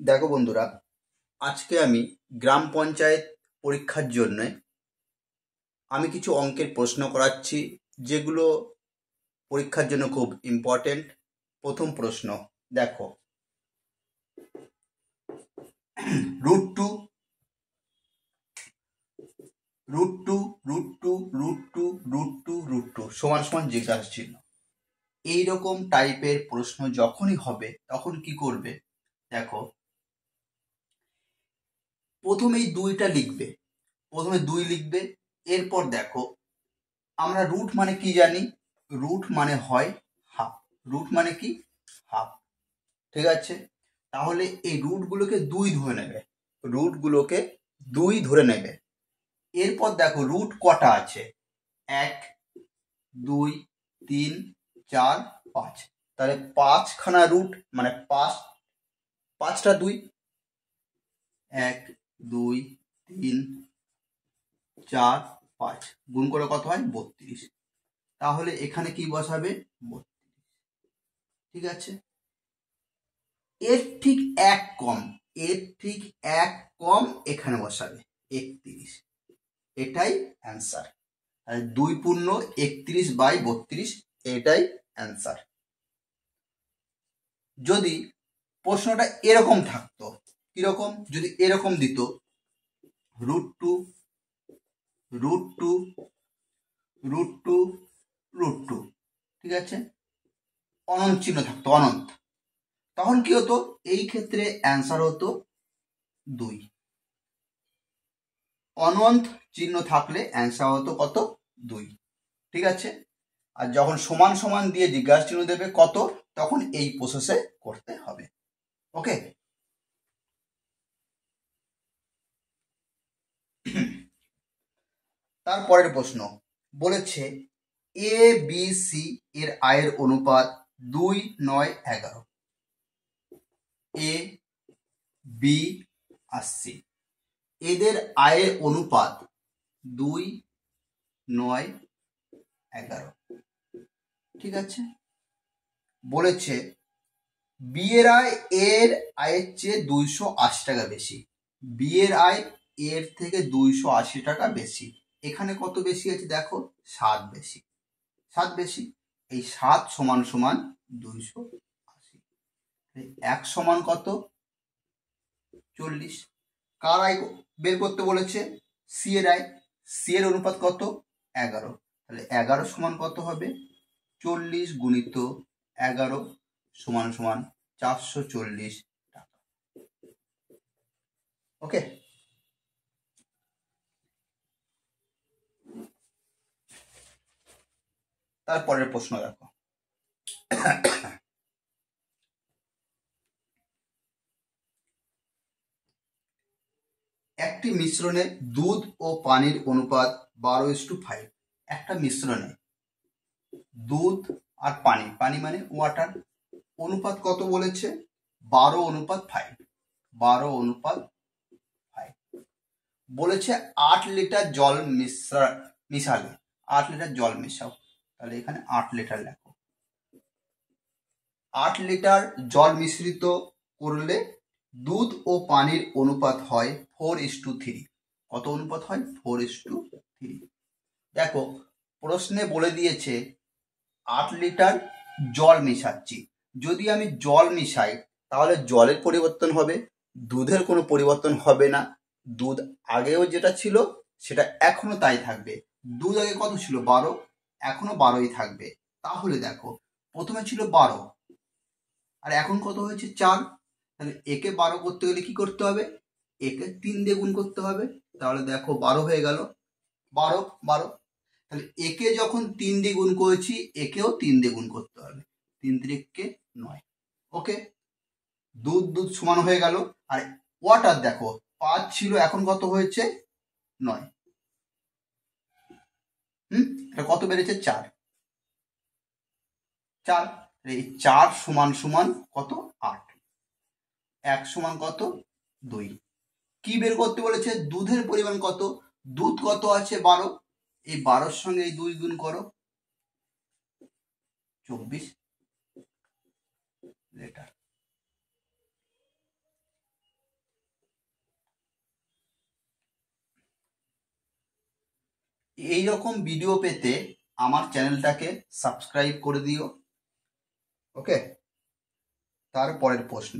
দেখো বন্ধুরা, আজকে আমি গ্রাম পঞ্চায়েত পরীক্ষার জন্য আমি কিছু অঙ্কের প্রশ্ন করাচ্ছি, যেগুলো পরীক্ষার জন্য খুব ইম্পর্টেন্ট। প্রথম প্রশ্ন দেখো, root two root two root two root two root two root two সমান সমান জিজ্ঞাসা চিহ্ন। এইরকম টাইপের প্রশ্ন যখনই হবে তখন কি করবে? দেখো, প্রথমেই দুইটা লিখবে, প্রথমে দুই লিখবে। এরপর দেখো, আমরা রুট মানে কি জানি? রুট মানে হয় হাফ। রুট মানে কি? হাফ। ঠিক আছে, তাহলে এই রুটগুলোকে দুই ধরে নেবে, রুটগুলোকে দুই ধরে নেবে। এরপর দেখো রুট কটা আছে, 1 2 3 4 5। তাহলে 5খানা রুট মানে পাঁচটা দুই, 1 2 3 4 5 গুণ করে কত হয়? 32। তাহলে এখানে কি বসাবে? 32। ঠিক আছে, এর ঠিক এক কম, এর ঠিক এক কম এখানে বসাবে 31। এটাই অ্যান্সার। আর 2 পূর্ণ 31/32, এটাই অ্যান্সার। যদি প্রশ্নটা এরকম থাকতো, কিরকম? যদি এরকম দিত root two root two root two root two, ঠিক আছে, অনন্ত চিহ্ন থাকতো, অনন্ত, তখন কি হতো? এই ক্ষেত্রে অ্যান্সার হতো 2। অনন্ত চিহ্ন থাকলে অ্যান্সার হতো কত? 2। ঠিক আছে, আর যখন সমান সমান দিয়ে জিজ্ঞাসা চিহ্ন দেবে কত, তখন এই প্রসেসে করতে হবে। ওকে, তারপরের প্রশ্ন বলেছে এ বি সি এর আয়ের অনুপাত 2 9 11। এ বি আর সি এদের আয়ের অনুপাত 2 9 11। ঠিক আছে, বলেছে বি এর আয় এর আয়ের চেয়ে 280 টাকা বেশি। বি এর আয় এর থেকে 280 টাকা বেশি। এখানে কত বেশি আছে? দেখো, 7 বেশি। 7 বেশি, এই 7 সমান সমান 280। 1 সমান কত? 40। কার আয় বের করতে বলেছে? সি এর আয়। সি এর অনুপাত কত? 11। তাহলে 11 সমান কত হবে? 40 গুণিত 11 সমান সমান 440 টাকা। ওকে, তারপরের প্রশ্ন দেখো, একটি মিশ্রণে দুধ ও পানির অনুপাত 12:5। একটা মিশ্রণে দুধ আর পানি, পানি মানে ওয়াটার, অনুপাত কত বলেছে? 12:5। 12:5 বলেছে 8 লিটার জল মিশালে, 8 লিটার জল মেশাও। তাহলে এখানে 8 লিটার লেখো। 8 লিটার জল মিশ্রিত করলে দুধ ও পানির অনুপাত হয় 4:3। কত অনুপাত হয়? 4:3। দেখো, প্রশ্নে বলে দিয়েছে 8 লিটার জল মিশাচ্ছি। যদি আমি জল মিশাই তাহলে জলের পরিবর্তন হবে, দুধের কোনো পরিবর্তন হবে না। দুধ আগেও যেটা ছিল সেটা এখনো তাই থাকবে। দুধ আগে কত ছিল? 12, এখনো 12ই থাকবে। তাহলে দেখো, প্রথমে ছিল 12 আর এখন কত হয়েছে? 4। তাহলে একে 12 করতে গেলে কি করতে হবে? একে 3 দিয়ে গুণ করতে হবে। তাহলে দেখো 12 হয়ে গেল। 12 12, তাহলে একে যখন 3 দিয়ে গুণ করেছি, একেও 3 দিয়ে গুণ করতে হবে। 3 3 9। ওকে, দুধ দুধ সমান হয়ে গেল। আর ওয়াটার দেখো, 5 ছিল, এখন কত হয়েছে? 9। এটা কত বেড়েছে? 4। 4, এই 4 সমান সমান কত? 8। 1 সমান কত? 2। কি বের করতে বলেছে? দুধের পরিমাণ কত? দুধ কত আছে? 12। এই 12-র সঙ্গে এই 2 গুণ করো, 24 লিটার। এই রকম ভিডিও পেতে আমার চ্যানেলটাকে সাবস্ক্রাইব করে দিও। ওকে, তারপরের প্রশ্ন,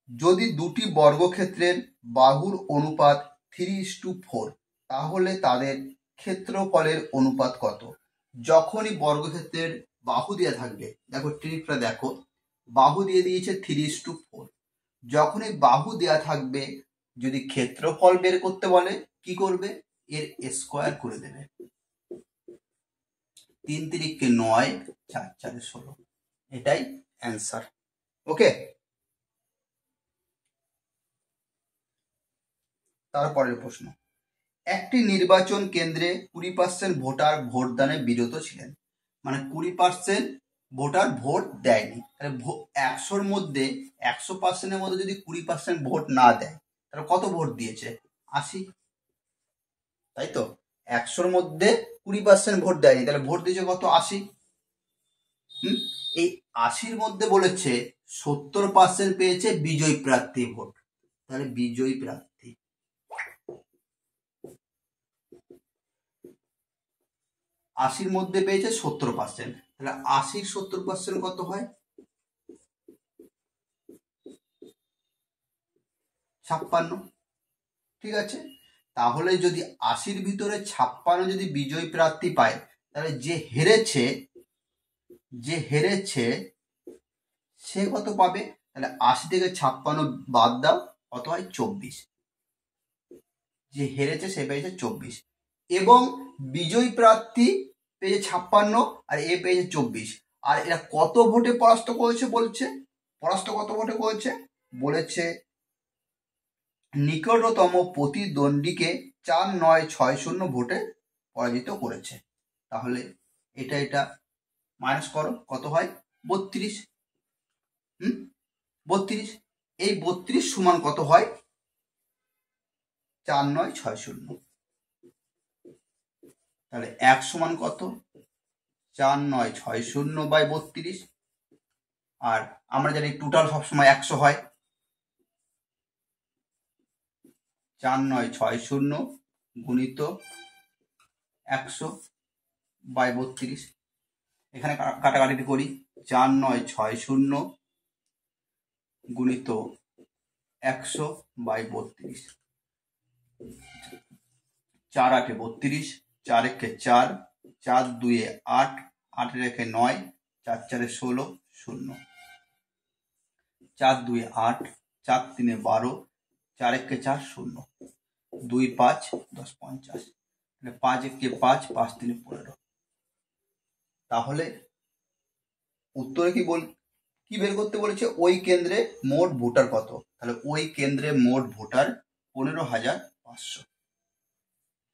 যদি দুটি বর্গক্ষেত্রের বাহুর অনুপাত 3:4 তাহলে তাদের ক্ষেত্রফলের অনুপাত কত? যখনই বর্গক্ষেত্রের বাহু দেওয়া থাকবে, দেখো ট্রিকটা দেখো, বাহু দিয়ে দিয়েছে 3:4, যখনই বাহু দেওয়া থাকবে যদি ক্ষেত্রফল বের করতে বলে কি করবে, এর স্কোয়ার করে দেবে। 3 3 9, 4 4 16, এটাই অ্যান্সার। ওকে, তারপরের প্রশ্ন, একটি নির্বাচন কেন্দ্রে 20% ভোটার ভোটদানে বিরত ছিলেন, মানে 20% ভোটার ভোট দেয়নি, তাহলে 100-র মধ্যে 100%-এর মধ্যে যদি 20% ভোট না দেয় তাহলে কত ভোট দিয়েছে? 80, তাই তো? 100-র মধ্যে 20% ভোট দেয়নি, তাহলে ভোট দিয়েছে কত? 80। এই 80-র মধ্যে বলেছে 70% পেয়েছে বিজয়ী প্রার্থী ভোট, তাহলে বিজয়ী প্রার্থী 80-র মধ্যে পেয়েছে 70%, তাহলে 80-র 70% কত হয়? 56। ঠিক আছে, তাহলে যদি 80-র ভিতরে 56 যদি বিজয়ী প্রার্থী পায়, তাহলে যে হেরেছে সে কত পাবে? তাহলে 80 থেকে 56 বাদ দাও, কত হয়? 24। যে হেরেছে সে পেয়েছে 24, এবং বিজয়ী প্রার্থী পেয়েছে 56 আর এ পেয়েছে 24। আর এরা কত ভোটে পরাস্ত করেছে বলছে? পরাস্ত কত ভোটে করেছে বলেছে? নিকটতম প্রতিদ্বন্দ্বীকে 4960 ভোটে পরাজিত করেছে। তাহলে এটা মাইনাস করো, কত হয়? 32। 32, এই 32 সমান কত হয়? 4960। তাহলে 1 সমান কত? 4960/32। আর আমরা জানি টোটাল সবসময় 100 হয়। 4960 গুণিত 100/32। এখানে কাটাকাটি করি, 4960 গুণিত 100/32। 4 8 32, 4 1 4, 4 2 8, 8 1 9, 4 4 16, 0, 4 2 8, 4 3 12, 4 1 4, 0, 2 5 10 50, 5 1 5, 5 3 15। তাহলে উত্তরে কি বের করতে বলেছে? ওই কেন্দ্রে মোট ভোটার কত? তাহলে ওই কেন্দ্রে মোট ভোটার 15,500।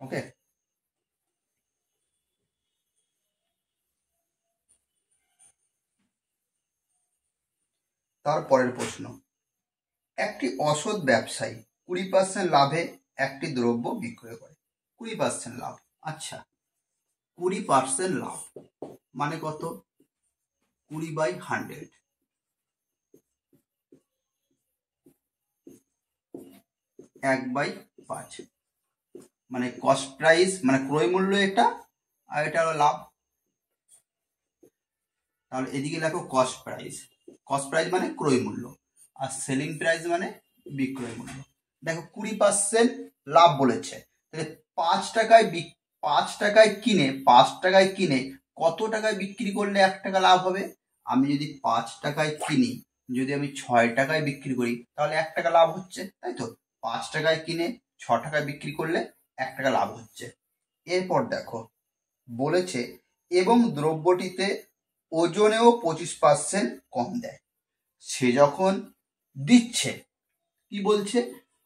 ওকে, তারপরের প্রশ্ন, একটি অসৎ ব্যবসায়ী 20% লাভে একটি দ্রব্য বিক্রয় করে। 20% লাভ, আচ্ছা 20% লাভ মানে কত? 20/100, 1/5, মানে কস্ট প্রাইস মানে ক্রয় মূল্য এটা, আর এটা হলো লাভ। তাহলে এদিকে লেখো কস্ট প্রাইস, কস্ট প্রাইস মানে ক্রয় মূল্য, আর সেলিং প্রাইস মানে বিক্রয় মূল্য। দেখো 20% লাভ বলেছে, তাহলে 5 টাকায় কিনে কত টাকায় বিক্রি করলে 1 টাকা লাভ হবে? আমি যদি 5 টাকায় কিনি, যদি আমি 6 টাকায় বিক্রি করি তাহলে 1 টাকা লাভ হচ্ছে, তাই তো? 5 টাকায় কিনে 6 টাকায় বিক্রি করলে 1 টাকা লাভ হচ্ছে। এরপর দেখো বলেছে এবং দ্রব্যটিতে ওজনেও 25% কম দেয়। সে যখন দিচ্ছে, কি বলছে?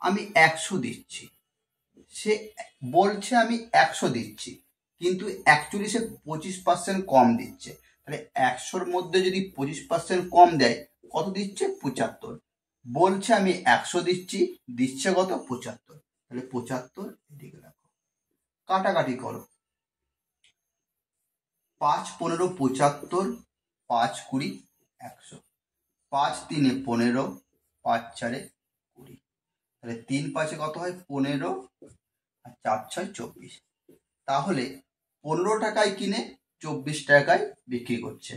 আমি 100 দিচ্ছি, সে বলছে আমি 100 দিচ্ছি, কিন্তু অ্যাকচুয়ালি সে 25% কম দিচ্ছে। তাহলে 100-র মধ্যে যদি 25% কম দেয়, কত দিচ্ছে? 75। বলছে আমি 100 দিচ্ছি, দিচ্ছে কত? 75। তাহলে 75 এদিকে রাখো, কাটাকাটি করো, 5 15 75, 5 20 100, 5 3 15, 5 4 20, তাহলে 3 5 কত হয়? 15, আর 4 6 24। তাহলে 15 টাকায় কিনে 24 টাকায় বিক্রি করছে।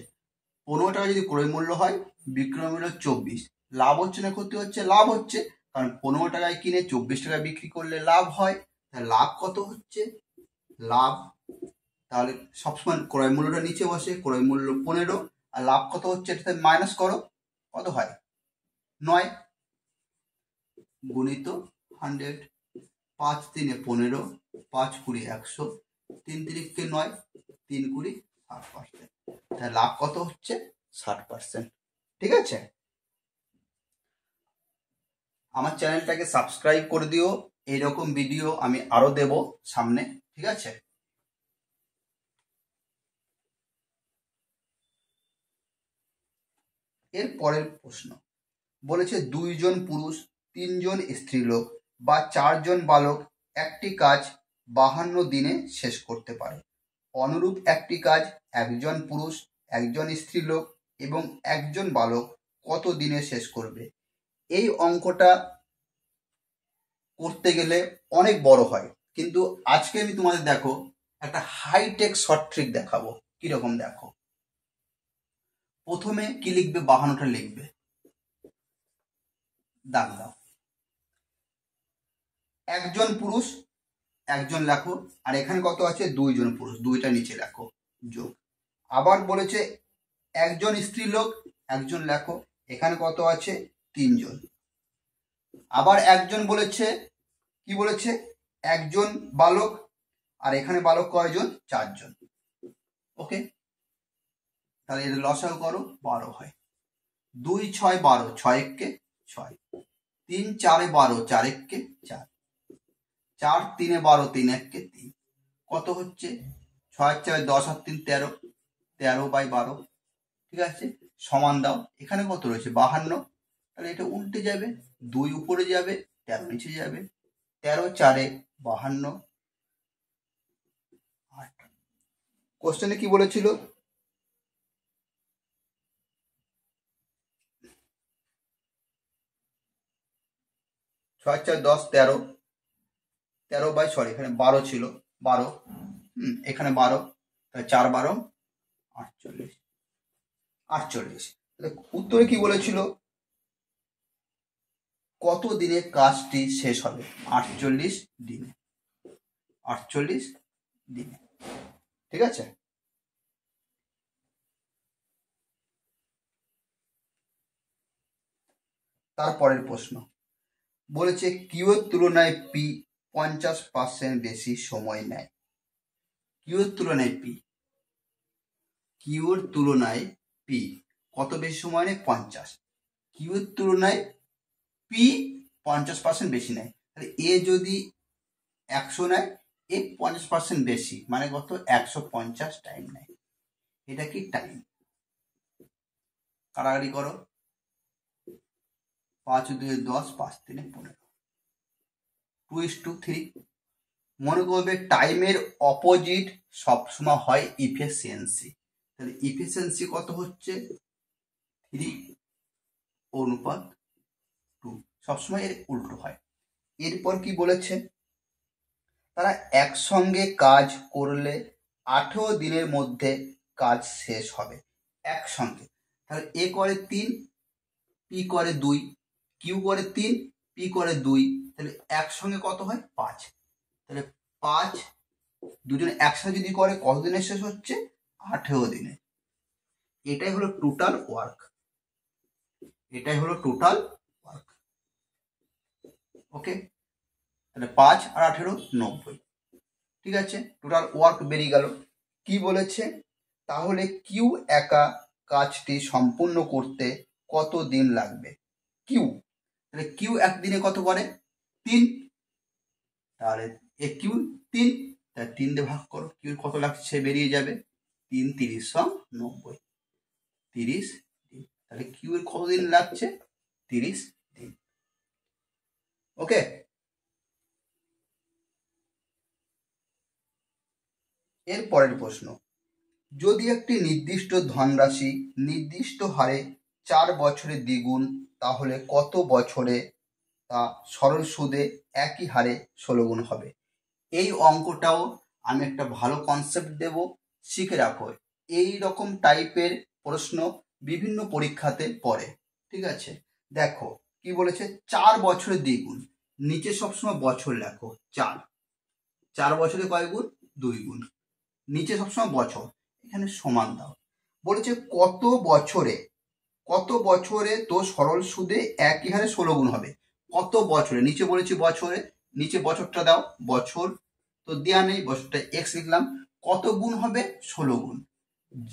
15 টাকা যদি ক্রয় মূল্য হয়, বিক্রয় মূল্য 24, লাভ হচ্ছে না ক্ষতি হচ্ছে? লাভ হচ্ছে, কারণ 15 টাকায় কিনে 24 টাকায় বিক্রি করলে লাভ হয়। লাভ কত হচ্ছে? লাভ, তাহলে সবসময় ক্রয় মূল্যটা নিচে বসে, ক্রয় মূল্য 15 আর লাভ কত হচ্ছে এটাতে মাইনাস করো, কত হয়? 9 গুণিত 100, 5 3 15, 5 20 100, 3 3 9, 3 20 60%। তাহলে লাভ কত হচ্ছে? 60%। ঠিক আছে, আমার চ্যানেলটাকে সাবস্ক্রাইব করে দিও, এইরকম ভিডিও আমি আরো দেব সামনে। ঠিক আছে, এর পরের প্রশ্ন বলেছে 2 জন পুরুষ 3 জন স্ত্রীলোক বা 4 জন বালক একটি কাজ 52 দিনে শেষ করতে পারে। অনুরূপ একটি কাজ 1 জন পুরুষ 1 জন স্ত্রীলোক এবং 1 জন বালক কত দিনে শেষ করবে? এই অঙ্কটা করতে গেলে অনেক বড় হয়, কিন্তু আজকে আমি তোমাদের দেখো একটা হাইটেক শর্ট ট্রিক দেখাবো। কিরকম দেখো, প্রথমে কি লিখবে? 52টা লিখবে, দাগ দাও। 1 জন পুরুষ 1 জন লেখো, আর এখানে কত আছে? 2 জন পুরুষ, 2টা নিচে লেখো, যোগ। আবার বলেছে 1 জন স্ত্রীলোক 1 জন লেখো, এখানে কত আছে? 3 জন। আবার 1 জন বলেছে, কি বলেছে? 1 জন বালক, আর এখানে বালক কয়জন? 4 জন। ওকে, তাহলে এর লসাগু করো, 12 হয়। 2 6 12, 6 1 6, 3 4 12, 4 1 4, 4 3 12, 3 1 3। কত হচ্ছে? 6 4 10 আর 3 13, 13/12। ঠিক আছে, সমান দাও। এখানে কত রয়েছে? 52। তাহলে এটা উল্টে যাবে, 2 উপরে যাবে, 13 নিচে যাবে। 13 4 52। কোশ্চেনে কি বলেছিল? 6 4 10 13, 13/, এখানে 12 ছিল, 12, এখানে 12, তাহলে 4 12 48, 48। উত্তরে কি বলেছিল? কত দিনে কাজটি শেষ হবে? 48 দিনে, 48 দিনে। ঠিক আছে, তারপরের প্রশ্ন বলেছে কিউ এর তুলনায় পি 50% বেশি সময় নেয়। কিউ এর তুলনায় পি, কিউ এর তুলনায় পি কত বেশি সময় নেয়? 50। কিউ এর তুলনায় পি 50% বেশি নেয়, তাহলে এ যদি 100 নেয়, এ 50% বেশি, মানে কত? 150 টাইম নেয়। এটা কি টাইম? কাটাকাটি করো, 5 2 10, 5 3 15, 2:3। মনে করবে টাইমের অপোজিট সবসময় হয় ইফিসিয়েন্সি। তাহলে ইফিসিয়েন্সি কত হচ্ছে? 3:2, সবসময় এর উল্টো হয়। এরপর কি বলেছে? তারা একসঙ্গে কাজ করলে 18 দিনের মধ্যে কাজ শেষ হবে। একসঙ্গে, তাহলে এ করে 3, পি করে 2, কিউ করে 3, পি করে 2, তাহলে একসঙ্গে কত হয়? 5। তাহলে 5 দুজন একসাথে যদি করে কত দিনে শেষ হচ্ছে? 18 দিনে। এটাই হলো টোটাল ওয়ার্ক, এটাই হলো টোটাল ওয়ার্ক। ওকে, তাহলে 5 আর 18 90। ঠিক আছে, টোটাল ওয়ার্ক বেরিয়ে গেল। কি বলেছে? তাহলে কিউ একা কাজটি সম্পূর্ণ করতে কত দিন লাগবে? কিউ, তাহলে কিউ একদিনে কত করে? 3। তাহলে এ কিউ 3, তাহলে 3 দিয়ে ভাগ করো, কিউ কত লাগছে বেরিয়ে যাবে। 3 30 90, 30 দিন। তাহলে কিউ এর কতদিন লাগছে? 30 দিন। ওকে, এর পরের প্রশ্ন, যদি একটি নির্দিষ্ট ধনরাশি নির্দিষ্ট হারে 4 বছরে দ্বিগুণ, তাহলে কত বছরে তা সরল সুদে একই হারে 16 গুণ হবে? এই অঙ্কটাও আমি একটা ভালো কনসেপ্ট দেব, শিখে রাখো। এই রকম টাইপের প্রশ্ন বিভিন্ন পরীক্ষাতে পড়ে, ঠিক আছে। দেখো কি বলেছে, 4 বছরের দ্বিগুণ, নিচে সবসময় বছর লেখো, 4 বছরে কয় গুণ, 2 গুণ, নিচে সবসময় বছর, এখানে সমান দাও। বলেছে কত বছরে তো সরল সুদে একই হারে 16 গুণ হবে। কত বছরে, নিচে বলেছি বছরে, নিচে বছরটা দাও, বছর তো দেওয়া নেই, বছরটা এক্স লিখলাম। কত গুণ হবে, 16 গুণ।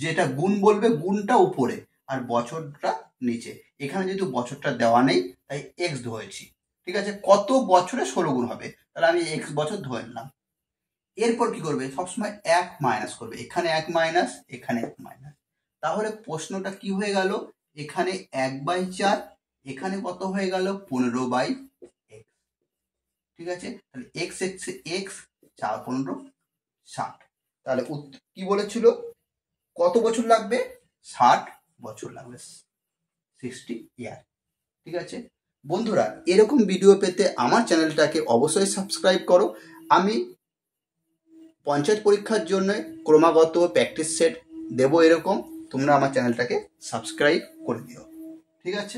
যেটা গুণ বলবে গুণটা উপরে আর বছরটা নিচে, এখানে যেহেতু বছরটা দেওয়া নেই তাই এক্স ধরেছি, ঠিক আছে। কত বছরে 16 গুণ হবে, তাহলে আমি এক্স বছর ধরে নিলাম। এরপর কি করবে, সবসময় 1 মাইনাস করবে, এখানে 1 মাইনাস, এখানে 1 মাইনাস। তাহলে প্রশ্নটা কি হয়ে গেল, এখানে 1/4, এখানে কত হয়ে গেল, 15/x, ঠিক আছে। তাহলে এক্স এক্স এক্স, 4 15 60। তাহলে কি বলেছিল, কত বছর লাগবে, 60 বছর লাগবে, 60 ইয়ার, ঠিক আছে। বন্ধুরা, এরকম ভিডিও পেতে আমার চ্যানেলটাকে অবশ্যই সাবস্ক্রাইব করো। আমি পঞ্চায়েত পরীক্ষার জন্য ক্রমাগত প্র্যাকটিস সেট দেবো এরকম, তোমরা আমার চ্যানেলটাকে সাবস্ক্রাইব করে দিও, ঠিক আছে।